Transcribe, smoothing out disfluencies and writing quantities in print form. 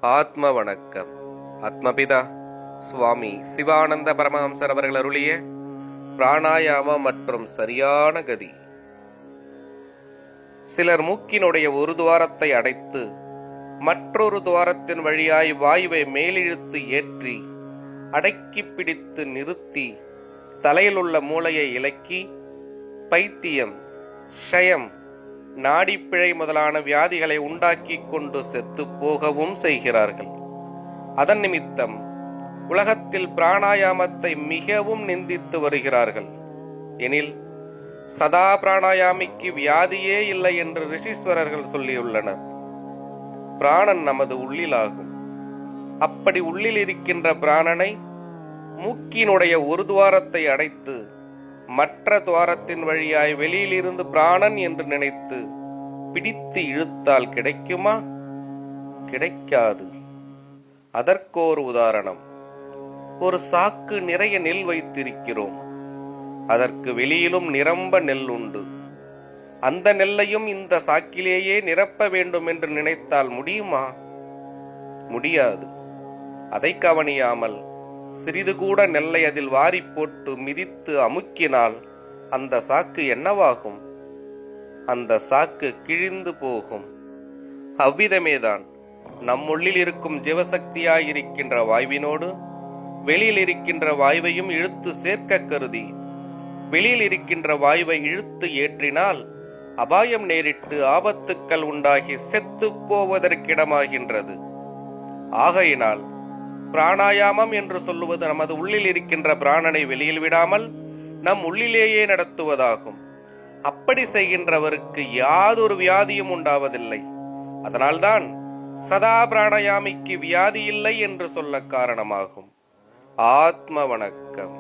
ஆத்ம வணக்கம். ஆத்மபிதா சுவாமி சிவானந்த பரமஹம்சர் அவர்கள் அருளிய பிராணாயாம மற்றும் சரியான கதி. சிலர் மூக்கினுடைய ஒரு துவாரத்தை அடைத்து மற்றொரு துவாரத்தின் வழியாய் வாயுவை மேலிழுத்து ஏற்றி அடக்கி பிடித்து நிறுத்தி தலையிலுள்ள மூளையை இலக்கி பைத்தியம், ஷயம், நாடிப்பிழை முதலான வியாதிகளை உண்டாக்கி கொண்டு செத்து போகவும் செய்கிறார்கள். அதன் நிமித்தம் உலகத்தில் பிராணாயாமத்தை மிகவும் நிந்தித்து வருகிறார்கள். எனில் சதா பிராணாயாமிக்கு வியாதியே இல்லை என்று ரிஷீஸ்வரர்கள் சொல்லியுள்ளனர். பிராணன் நமது உள்ளிலாகும். அப்படி உள்ளில் இருக்கின்ற பிராணனை மூக்கினுடைய ஒரு துவாரத்தை அடைத்து மற்ற துவாரத்தின் வழியாய் வெளியிலிருந்து பிராணன் என்று நினைத்து பிடித்து இழுத்தால் கிடைக்குமா? கிடைக்காது. அதற்கோர் உதாரணம். ஒரு சாக்கு நிறைய நெல் வைத்திருக்கிறோம். அதற்கு வெளியிலும் நிரம்ப நெல் உண்டு. அந்த நெல்லையும் இந்த சாக்கிலேயே நிரப்ப வேண்டும் என்று நினைத்தால் முடியுமா? முடியாது. அதை கவனியாமல் சிறிது கூட நெல்லை அதில் வாரி போட்டு மிதித்து அமுக்கினால் அந்த சாக்கு என்னவாகும்? அந்த சாக்கு கிழிந்து போகும். அவ்விதமேதான் நம்முள்ளில் இருக்கும் ஜீவசக்தியாயிருக்கின்ற வாயுவினோடு வெளியில் இருக்கின்ற வாயுவையும் இழுத்து சேர்க்க கருதி வெளியில் இருக்கின்ற வாயுவை இழுத்து ஏற்றினால் அபாயம் நேரிட்டு ஆபத்துக்கள் உண்டாகி செத்து போவதற்கிடமாகின்றது. ஆகையினால் பிராணாயாமம் என்று சொல்லுவது நமது உள்ளில் இருக்கின்ற பிராணனை வெளியில் விடாமல் நம் உள்ளிலேயே நடத்துவதாகும். அப்படி செய்கின்றவருக்கு யாதொரு வியாதியும் உண்டாவதில்லை. அதனால்தான் சதா பிராணாயாமிக்கு வியாதி இல்லை என்று சொல்ல காரணமாகும். ஆத்ம வணக்கம்.